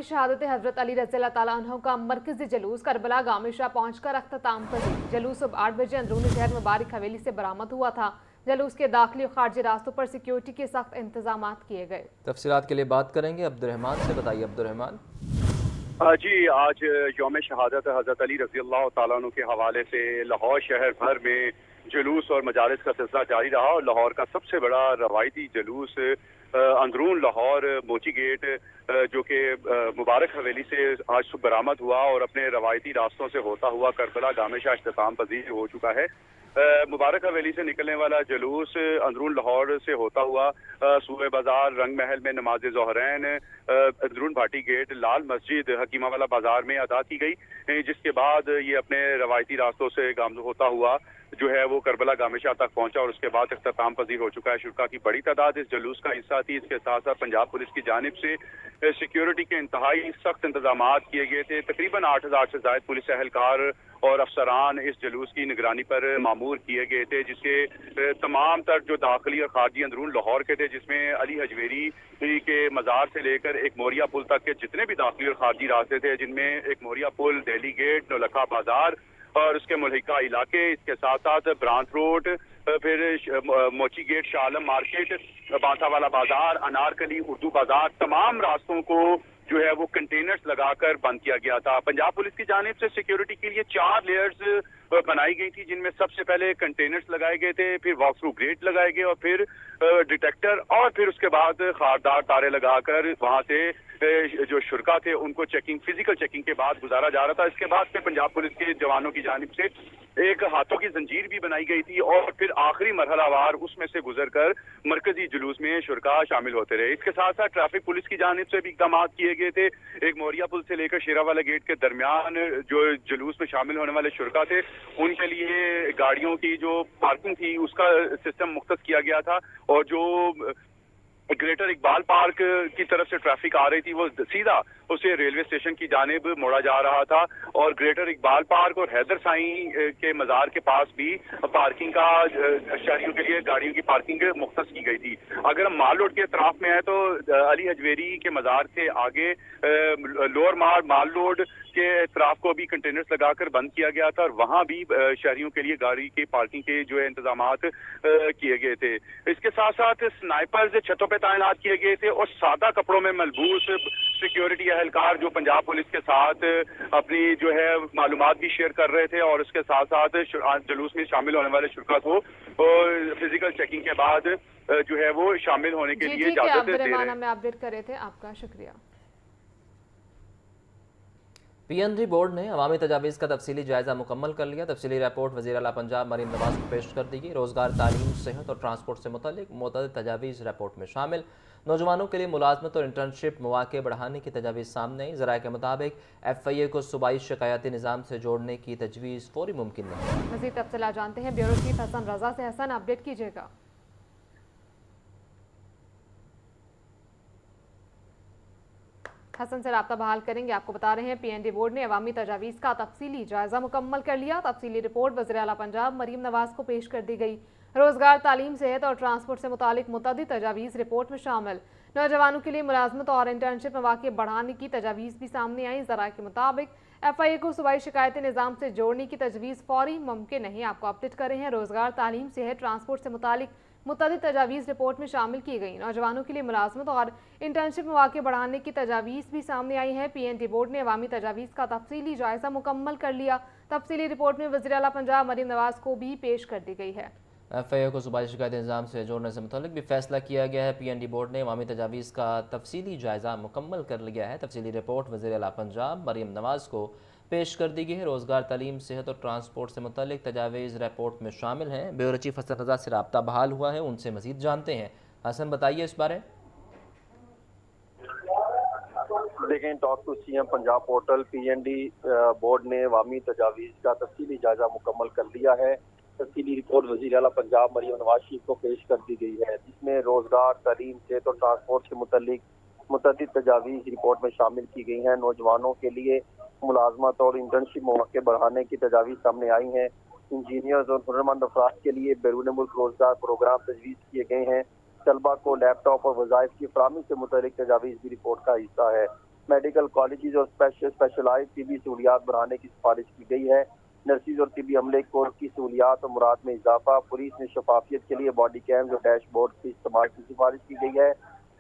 शहादत हज़रत अली रज़ियल्लाहु ताला अन्हु का मरकजी जुलूस करबला गामिशा पहुंचकर अख्ताम पजीर। जुलूस सुबह 8 बजे अंदरूनी शहर मुबारक हवेली से बरामद हुआ था। जुलूस के दाखिली और खारजी रास्तों पर सिक्योरिटी के सख्त इंतजाम किए गए। तफसीलात के लिए बात करेंगे अब्दुर्रहमान से। बताइए अब्दुर्रहमान। जी, आज यौम शहादत हज़रत अली रज़ियल्लाहु ताला अन्हु के हवाले से लाहौर शहर भर में जुलूस और मजालिस का सिलसिला जारी रहा और लाहौर का सबसे बड़ा रवायती जुलूस अंदरून लाहौर मोची गेट जो कि मुबारक हवेली से आज सुबह बरामद हुआ और अपने रवायती रास्तों से होता हुआ करबला गामिशा इख्तिताम पजीर हो चुका है। मुबारक हवेली से निकलने वाला जुलूस अंदरून लाहौर से होता हुआ सूबे बाजार, रंग महल में नमाज ज़ोहरैन, अंदरून भाटी गेट, लाल मस्जिद, हकीमा वाला बाजार में अदा की गई, जिसके बाद ये अपने रवायती रास्तों से गामज़ होता हुआ जो है वो करबला गामिशा तक पहुंचा और उसके बाद इख्तिताम पजीर हो चुका है। शुरका की बड़ी तादाद इस जुलूस का हिस्सा थी। इसके साथ साथ पंजाब पुलिस की जानिब से सिक्योरिटी के इंतहाई सख्त इंतजाम किए गए थे। तकरीबन 8,000 से ज़ायद पुलिस एहलकार और अफसरान इस जुलूस की निगरानी पर मामूर किए गए थे, जिसके तमाम तर जो दाखिली और खारजी अंदरून लाहौर के थे, जिसमें अली हजवेरी के मज़ार से लेकर एक मोरिया पुल तक के जितने भी दाखिली और खारजी रास्ते थे, जिनमें एक मोरिया पुल, दिल्ली गेट, नौलखा बाजार और उसके मुल्हिका इलाके, इसके साथ साथ ब्रांच रोड, फिर मोची गेट, शाह आलम मार्केट, बांसावाला बाजार, अनारकली, उर्दू बाजार, तमाम रास्तों को जो है वो कंटेनर्स लगाकर बंद किया गया था। पंजाब पुलिस की जानिब से सिक्योरिटी के लिए 4 लेयर्स बनाई गई थी, जिनमें सबसे पहले कंटेनर्स लगाए गए थे, फिर वॉक थ्रू गेट लगाए गए और फिर डिटेक्टर और फिर उसके बाद खारदार तारे लगाकर वहां से जो शुरका थे उनको चेकिंग, फिजिकल चेकिंग के बाद गुजारा जा रहा था। इसके बाद फिर पंजाब पुलिस के जवानों की जानिब से एक हाथों की जंजीर भी बनाई गई थी और फिर आखिरी मरहलावार उसमें से गुजरकर मरकजी जुलूस में शुरका शामिल होते रहे। इसके साथ साथ ट्रैफिक पुलिस की जानिब से भी इक़दाम किए गए थे। एक मोरिया पुल से लेकर शेरावाला गेट के दरमियान जो जुलूस में शामिल होने वाले शुरका थे, उनके लिए गाड़ियों की जो पार्किंग थी उसका सिस्टम मुख्तस किया गया था और जो ग्रेटर इकबाल पार्क की तरफ से ट्रैफिक आ रही थी वो सीधा उसे रेलवे स्टेशन की जानिब मोड़ा जा रहा था और ग्रेटर इकबाल पार्क और हैदर साईं के मज़ार के पास भी पार्किंग का शहरियों के लिए गाड़ियों की पार्किंग मुख्तस की गई थी। अगर हम माल रोड के अतराफ में है तो अली हजवेरी के मज़ार से आगे लोअर माल रोड के अतराफ को भी कंटेनर्स लगाकर बंद किया गया था और वहाँ भी शहरियों के लिए गाड़ी की पार्किंग के जो है इंतजाम किए गए थे। इसके साथ साथ स्नाइपर्स छतों पर तैनात किए गए थे और सादा कपड़ों में मलबूस सिक्योरिटी एहलकार जो पंजाब पुलिस के साथ अपनी जो है मालूमात भी शेयर कर रहे थे और उसके साथ साथ जुलूस में शामिल होने वाले शुरका को फिजिकल चेकिंग के बाद जो है वो शामिल होने के लिए इजाजत दे रहे हैं। अपडेट कर रहे थे, आपका शुक्रिया। PND बोर्ड ने अवामी तजावीज़ का तफसीली जायज़ा मुकम्मल कर लिया। तफसीली रिपोर्ट वज़ीर आला पंजाब मरीम नवाज़ को पेश कर दी गई। रोज़गार, तालीम, सेहत और ट्रांसपोर्ट से मुतल्लिक मुतअद्दिद तजावीज़ रिपोर्ट में शामिल। नौजवानों के लिए मुलाजमत और इंटर्नशिप मौक़े बढ़ाने की तजावीज़ सामने आई। ज़राए के मुताबिक FIA को सूबाई शिकायती निज़ाम से जोड़ने की तजवीज़ फौरी मुमकिन नहीं। मज़ीद तफसीलात जानते हैं ब्यूरो चीफ हसन रज़ा से। हसन, अपडेट कीजिएगा। हसन से राब्ता बहाल करेंगे। आपको बता रहे हैं PND बोर्ड ने अवामी तजावीज़ का तफसीली जायज़ा मुकम्मल कर लिया। तफसीली रिपोर्ट वज़ीर आला पंजाब मरीम नवाज़ को पेश कर दी गई। रोज़गार, तालीम, सेहत और ट्रांसपोर्ट से मुतालिक मुतअद्दिद तजावीज़ रिपोर्ट में शामिल। नौजवानों के लिए मुलाजमत और इंटर्नशिप मौक़े बढ़ाने की तजावीज़ भी सामने आई। ज़राए के मुताबिक FIA को सूबाई शिकायती निज़ाम से जोड़ने की तजवीज़ फौरी मुमकिन नहीं। आपको अपडेट कर रहे हैं। रोज़गार, तालीम, सेहत, ट्रांसपोर्ट से मुतालिक मुतअद्दिद तजावीज़ रिपोर्ट में शामिल की गई। नौजवानों के लिए मुलाजमत और इंटर्नशिप मौक़े बढ़ाने की तजावीज़ भी सामने आई हैं। PND बोर्ड ने अवामी तजावीज़ का तफसीली जायज़ा मुकम्मल कर लिया। तफसीली रिपोर्ट में वज़ीर आला पंजाब मरीम नवाज़ को भी पेश कर दी गई है। FIA को सूबाई शिकायती निज़ाम से जोड़ने से मुतालिक भी फैसला किया गया है। PND बोर्ड ने अवामी तजावीज़ का तफसीली जायज़ा मुकम्मल कर लिया है। तफसीली रिपोर्ट वज़ीर आला पंजाब मरीम नवाज़ को पेश कर दी गई है। रोज़गार, तालीम, सेहत और ट्रांसपोर्ट से मुतालिक तजावीज़ रिपोर्ट में शामिल हैं। ब्यूरो चीफ हसन रज़ा से राब्ता बहाल हुआ है, उनसे मज़ीद जानते हैं। हसन, बताइए इस बारे। देखें, talk to CM Punjab portal PND board ने अवामी तजावीज़ का तफसीली जायज़ा मुकम्मल कर लिया है। तफसीली रिपोर्ट वज़ीर आला पंजाब मरीम नवाज़ शरीफ को पेश कर दी गई है, जिसमें रोज़गार, तालीम, सेहत और ट्रांसपोर्ट से मुतल्लिक मुतअद्दिद तजावीज़ रिपोर्ट में शामिल की गई हैं। नौजवानों के लिए मुलाजमत और इंटर्नशिप मौक़े बढ़ाने की तजावीज़ सामने आई हैं। इंजीनियर्स और हुनरमंद अफराद के लिए बैरून मुल्क रोज़गार प्रोग्राम तजवीज़ किए गए हैं। तलबा को लैपटॉप और वज़ाइफ की फराहमी से मुतल्लिक तजावीज़ भी रिपोर्ट का हिस्सा है। میڈیکل کالجز اور اسپیشلائز طبی سہولیات بڑھانے کی سفارش کی گئی ہے۔ نرسز اور طبی عملے کورس کی سہولیات اور مراد میں اضافہ، پولیس میں شفافیت کے لیے باڈی کیمز اور ڈیش بورڈ کے استعمال کی سفارش کی گئی ہے۔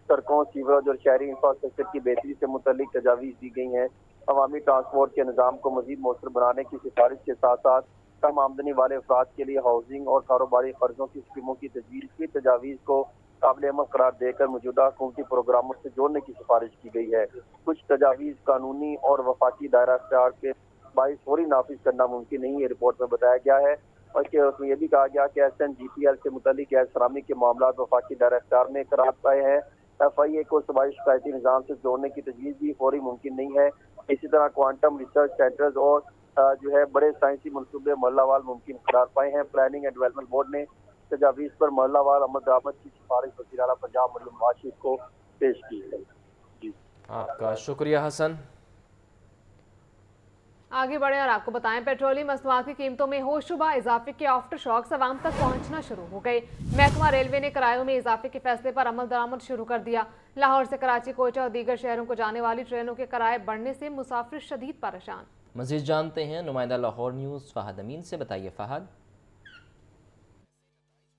سڑکوں، سیوریج اور شہری انفراسٹرکچر کی بہتری سے متعلق تجاویز دی گئی ہیں۔ عوامی ٹرانسپورٹ کے نظام کو مزید مؤثر بنانے کی سفارش کے ساتھ ساتھ کم آمدنی والے افراد کے لیے ہاؤسنگ اور کاروباری قرضوں کی اسکیموں کی تجویز کی تجاویز کو قابل عمل قرار دے کر موجودہ حکومتی پروگراموں سے جوڑنے کی سفارش کی گئی ہے۔ کچھ تجاویز قانونی اور وفاقی دائرہ اختیار کے باعث فوری نافذ کرنا ممکن نہیں ہے، رپورٹ میں بتایا گیا ہے۔ اور اس میں یہ بھی کہا گیا کہ SNGPL سے متعلق گیس فراہمی کے معاملات وفاقی دائرہ اختیار میں قرار پائے ہیں۔ FIA کو صوبائی شکایتی نظام سے جوڑنے کی تجویز بھی فوری ممکن نہیں ہے۔ اسی طرح کوانٹم ریسرچ سینٹرز اور بڑے سائنسی منصوبے محلہ وال ممکن قرار پائے ہیں۔ پلاننگ اینڈ ڈیولپمنٹ بورڈ نے تجاویز پر محلہ وال عمل درآمد کی سفارش وزیر اعلیٰ پنجاب مریم نواز شریف کو پیش کی ہے۔ جی آپ کا شکریہ حسن۔ آگے بڑھیں اور آپ کو بتائیں، پیٹرولیم مصنوعات کی قیمتوں میں ہوش شبہ اضافے کے آفٹر شاکس عوام تک پہنچنا شروع ہو گئے۔ محکمہ ریلوے نے کرایوں میں اضافے کے فیصلے پر عمل درآمد شروع کر دیا۔ لاہور سے کراچی، کوئٹہ اور دیگر شہروں کو جانے والی ٹرینوں کے کرائے بڑھنے سے مسافر شدید پریشان۔ مزید جانتے ہیں نمائندہ لاہور نیوز فہد امین سے۔ بتائیے فہد۔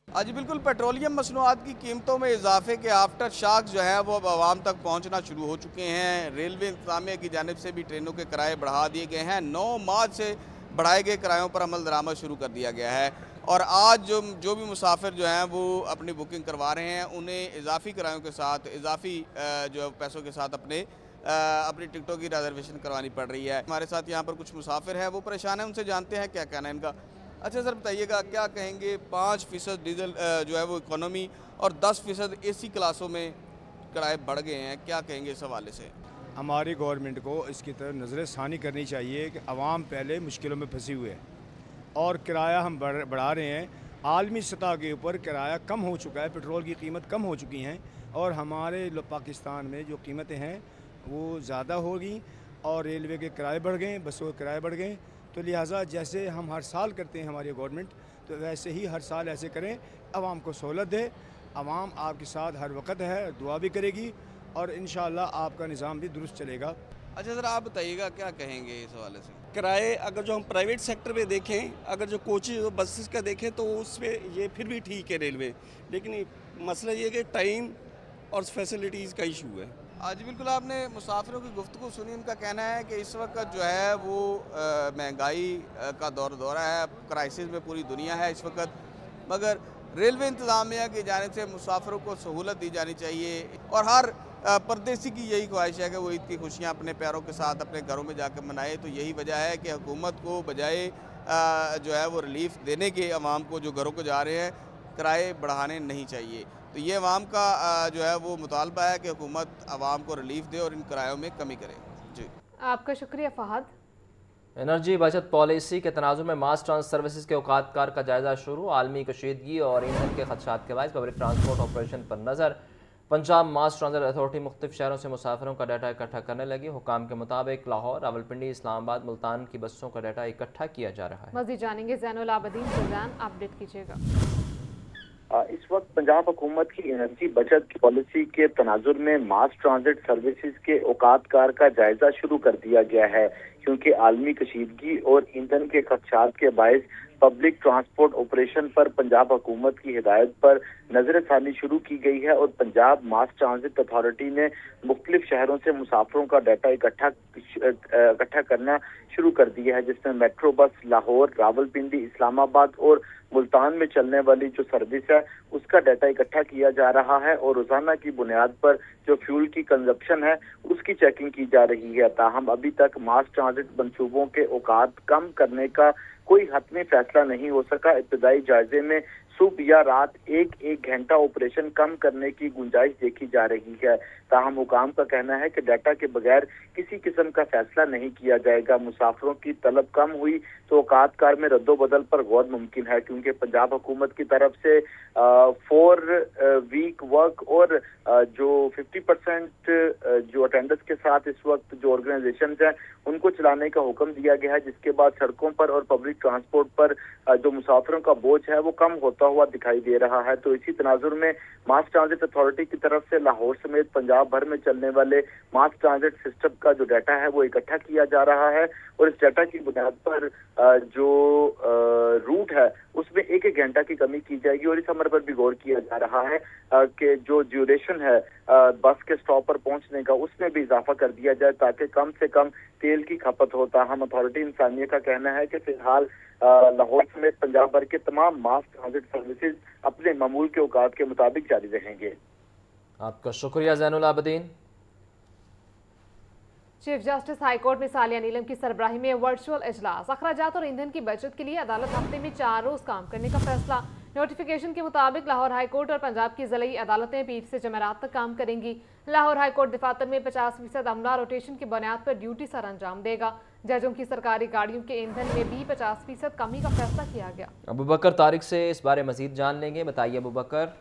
جی بالکل، پیٹرولیم مصنوعات کی قیمتوں میں اضافے کے آفٹر شاکس جو ہیں وہ اب عوام تک پہنچنا شروع ہو چکے ہیں۔ ریلوے انتظامیہ کی جانب سے بھی ٹرینوں کے کرائے بڑھا دیے گئے ہیں۔ 9 مارچ سے بڑھائے گئے کرایوں پر عمل درآمد شروع کر دیا گیا ہے، اور آج جو بھی مسافر جو ہیں وہ اپنی بکنگ کروا رہے ہیں انہیں اضافی کرایوں کے ساتھ، اضافی جو پیسوں کے ساتھ اپنی ٹکٹوں کی ریزرویشن کروانی پڑ رہی ہے۔ ہمارے ساتھ یہاں پر کچھ مسافر ہیں، وہ پریشان ہیں، ان سے جانتے ہیں کیا کہنا ہے ان کا۔ اچھا سر بتائیے گا، کیا کہیں گے 5% ڈیزل جو ہے وہ اکانومی اور 10% AC کلاسوں میں کرائے بڑھ گئے ہیں، کیا کہیں گے اس حوالے سے؟ ہماری گورنمنٹ کو اس کی طرف نظر ثانی کرنی چاہیے کہ عوام پہلے مشکلوں میں پھنسی ہوئے ہیں اور کرایہ ہم بڑھا رہے ہیں۔ عالمی سطح کے اوپر کرایہ کم ہو چکا ہے، پٹرول کی قیمت کم ہو چکی ہیں، اور ہمارے پاکستان میں جو قیمتیں ہیں وہ زیادہ ہوگی، اور ریلوے کے کرائے بڑھ گئے، بسوں کے کرائے بڑھ گئے۔ تو لہٰذا جیسے ہم ہر سال کرتے ہیں ہماری گورنمنٹ، تو ویسے ہی ہر سال ایسے کریں، عوام کو سہولت دے۔ عوام آپ کے ساتھ ہر وقت ہے، دعا بھی کرے گی، اور انشاءاللہ آپ کا نظام بھی درست چلے گا۔ اچھا سر آپ بتائیے گا، کیا کہیں گے اس حوالے سے؟ کرائے اگر جو ہم پرائیویٹ سیکٹر میں دیکھیں، اگر جو کوچز اور بسز کا دیکھیں تو اس پہ یہ پھر بھی ٹھیک ہے ریلوے، لیکن مسئلہ یہ کہ ٹائم اور فیسلٹیز کا ایشو ہے۔ آج بالکل آپ نے مسافروں کی گفتگو سنی، ان کا کہنا ہے کہ اس وقت جو ہے وہ مہنگائی کا دورہ ہے، کرائسس میں پوری دنیا ہے اس وقت، مگر ریلوے انتظامیہ کی جانب سے مسافروں کو سہولت دی جانی چاہیے، اور ہر پردیسی کی یہی خواہش ہے کہ وہ عید کی خوشیاں اپنے پیاروں کے ساتھ اپنے گھروں میں جا کے منائے۔ تو یہی وجہ ہے کہ حکومت کو بجائے جو ہے وہ ریلیف دینے کے عوام کو جو گھروں کو جا رہے ہیں، کرائے بڑھانے نہیں چاہیے۔ تو یہ عوام کا جو ہے وہ مطالبہ ہے کہ حکومت عوام کو ریلیف دے اور ان کرایوں میں کمی کرے۔ جی آپ کا شکریہ فہد۔ انرجی بچت پالیسی کے تناظر میں ماس ٹرانس سروسز کے اوقات کار کا جائزہ شروع۔ عالمی کشیدگی اور ایندھن کے خدشات کے باعث پبلک ٹرانسپورٹ آپریشن پر نظر۔ پنجاب ماس ٹرانزٹ اتھارٹی مختلف شہروں سے مسافروں کا ڈیٹا اکٹھا کرنے لگی۔ حکام کے مطابق لاہور، راولپنڈی، اسلام آباد، ملتان کی بسوں کا ڈیٹا اکٹھا کیا جا رہا ہے۔ مزید جانیں گے زین العابدین سے۔ زین اپڈیٹ کیجیے گا۔ اس وقت پنجاب حکومت کی انرجی بچت پالیسی کے تناظر میں ماس ٹرانزٹ سروسز کے اوقات کار کا جائزہ شروع کر دیا گیا ہے، کیونکہ عالمی کشیدگی اور ایندھن کے خدشات کے باعث پبلک ٹرانسپورٹ آپریشن پر پنجاب حکومت کی ہدایت پر نظر ثانی شروع کی گئی ہے، اور پنجاب ماس ٹرانزٹ اتھارٹی نے مختلف شہروں سے مسافروں کا ڈیٹا اکٹھا کرنا شروع کر دیا ہے، جس میں میٹرو بس لاہور، راولپنڈی، اسلام آباد اور ملتان میں چلنے والی جو سروس ہے اس کا ڈیٹا اکٹھا کیا جا رہا ہے، اور روزانہ کی بنیاد پر جو فیول کی کنزپشن ہے اس کی چیکنگ کی جا رہی ہے۔ تاہم ابھی تک ماس ٹرانزٹ منصوبوں کے اوقات کم کرنے کا کوئی حتمی فیصلہ نہیں ہو سکا۔ ابتدائی جائزے میں صبح یا رات ایک گھنٹہ آپریشن کم کرنے کی گنجائش دیکھی جا رہی ہے۔ تاہم حکام کا کہنا ہے کہ ڈیٹا کے بغیر کسی قسم کا فیصلہ نہیں کیا جائے گا۔ مسافروں کی طلب کم ہوئی تو اوقات کار میں رد و بدل پر غور ممکن ہے، کیونکہ پنجاب حکومت کی طرف سے 4 ویک ورک اور جو 50% جو اٹینڈنس کے ساتھ اس وقت جو آرگنائزیشنز ہیں ان کو چلانے کا حکم دیا گیا ہے، جس کے بعد سڑکوں پر اور پبلک ٹرانسپورٹ پر جو مسافروں کا بوجھ ہے وہ کم ہوتا ہوا دکھائی دے رہا ہے۔ تو اسی تناظر میں ماس ٹرانزٹ اتھارٹی کی طرف سے لاہور سمیت پنجاب पंजाब भर में चलने वाले मास ट्रांजिट सिस्टम का जो डाटा है वो इकट्ठा किया जा रहा है और इस डाटा की बुनियाद पर जो रूट है उसमें एक एक घंटा की कमी की जाएगी और इस अमर पर भी गौर किया जा रहा है कि जो ड्यूरेशन है बस के स्टॉप पर पहुंचने का उसमें भी इजाफा कर दिया जाए ताकि कम से कम तेल की खपत होता। हम अथॉरिटी इंसानिया का कहना है कि फिलहाल लाहौर समेत पंजाब भर के तमाम मास ट्रांजिट सर्विसेज अपने मामूल के औकात के मुताबिक जारी रहेंगे। आपका शुक्रिया Zainul Abedin. Chief justice high court में सालिया नीलम की सरबराही में वर्चुअल इजलास। अखराजात और ईंधन की बचत के लिए अदालत हफ्ते में 4 रोज काम करने का फैसला। नोटिफिकेशन के मुताबिक लाहौर हाईकोर्ट और पंजाब की ज़िली अदालतें पीर से जमेरात तक काम करेंगी। लाहौर हाईकोर्ट दफातर में 50% अमला रोटेशन की बुनियाद पर ड्यूटी सर अंजाम देगा। जजों की सरकारी गाड़ियों के ईंधन में भी 50% कमी का फैसला किया गया। अबू बकर तारिक से इस बारे मजीद जान लेंगे। बताइए अबू बकर।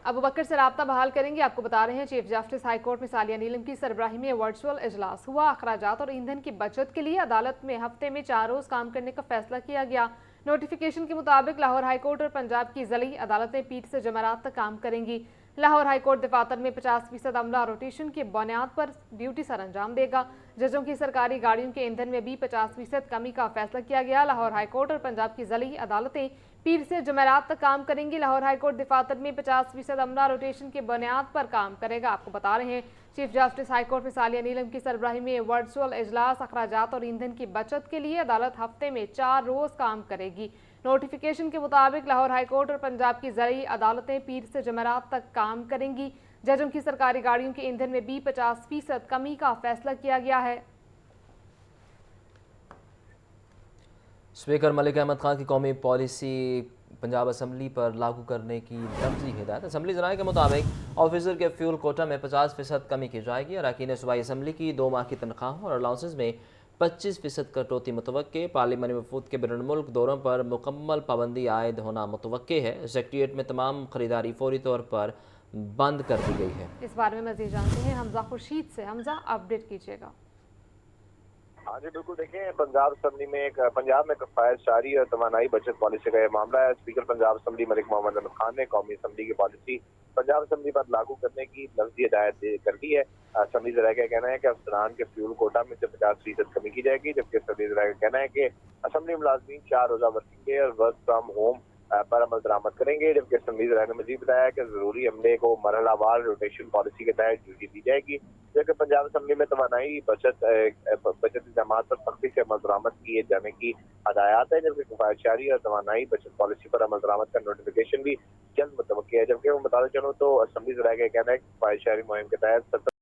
अबू बकर से राब्ता बहाल करेंगे। आपको बता रहे हैं चीफ जस्टिस हाईकोर्ट में सालिया नीलम की सरबराही में वर्चुअल इजलास हुआ। अखराजात और ईंधन की बचत के लिए अदालत में हफ्ते में 4 रोज काम करने का फैसला किया गया। नोटिफिकेशन के मुताबिक लाहौर हाईकोर्ट और पंजाब की ज़िली अदालतें पीर से जमेरात तक काम करेंगी। लाहौर हाईकोर्ट दफातर में 50% अमला रोटेशन की बुनियाद पर ड्यूटी सर अंजाम देगा। जजों की सरकारी गाड़ियों के ईंधन में भी 50% कमी का फैसला किया गया। लाहौर हाईकोर्ट और पंजाब की ज़िली अदालतें पीर से जमेरात तक काम करेंगी। लाहौर हाईकोर्ट दफातर में 50% अमला रोटेशन की बुनियाद पर काम करेगा। आपको बता रहे हैं चीफ जस्टिस हाईकोर्ट में सालिया नीलम की सरबराही में वर्चुअल इजलास। अखराजात और ईंधन की बचत के लिए अदालत हफ्ते में 4 रोज काम करेगी। नोटिफिकेशन के मुताबिक लाहौर हाईकोर्ट और पंजाब की ज़िली अदालतें पीर से जमेरात तक काम करेंगी। जजों की सरकारी गाड़ियों के ईंधन में भी 50% कमी का फैसला किया गया है। स्पीकर मलिक अहमद खान की कौमी पॉलिसी पंजाब असम्बली पर लागू करने की लफ्जी हिदायत। असम्बली जराये के मुताबिक ऑफिसर के फ्यूल कोटा में 50% कमी की जाएगी। अरकान सूबाई असम्बली की 2 माह की तनख्वाहों और अलाउंसेस में 25% कटौती मुतवक्के। पार्लिमानी वफूद के बैरून मुल्क दौरों पर मुकम्मल पाबंदी आयद होना मुतवक्के है। सेक्रेटेरिएट में तमाम खरीदारी फौरी तौर पर बंद कर दी गई है। इस बारे में मजीद जानते हैं हमजा खुर्शीद से। हमजा, अपडेट कीजिएगा। हाँ जी बिल्कुल, देखें पंजाब असम्बली में पंजाब में कफायत शारी और तवानाई बचत पॉलिसी का यह मामला है। स्पीकर पंजाब असम्बली मलिक मोहम्मद अहमद खान ने कौमी असम्बली की पॉलिसी पंजाब असम्बली पर लागू करने की लफ्जी हिदायत कर दी है। असम्बली ज़राए का कहना है कि अफसरान के फ्यूल कोटा में से 50% कमी की जाएगी, जबकि असम्बली ज़राए का कहना है कि असम्बली मुलाजमीन 4 रोज़ा वर्किंग डे और वर्क फ्राम होम पर अमल दरामद करेंगे। जबकि असम्बली ज़राए ने मजीद बताया कि जरूरी अमले को मरहलावार रोटेशन पॉलिसी के तहत ड्यूटी दी जाएगी। जबकि पंजाब असम्बली में तवानाई बचत इक़दाम पर सख्ती से अमल दरामद किए जाने की हदायत है। जबकि कफायत शारी और तवानाई बचत पॉलिसी पर अमल दरामद का नोटिफिकेशन भी जल्द मुतवक्की है। जबकि मैं बताना चाहूँ तो असम्बली ज़राए का कहना है कि कफायत शारी मुहिम के तहत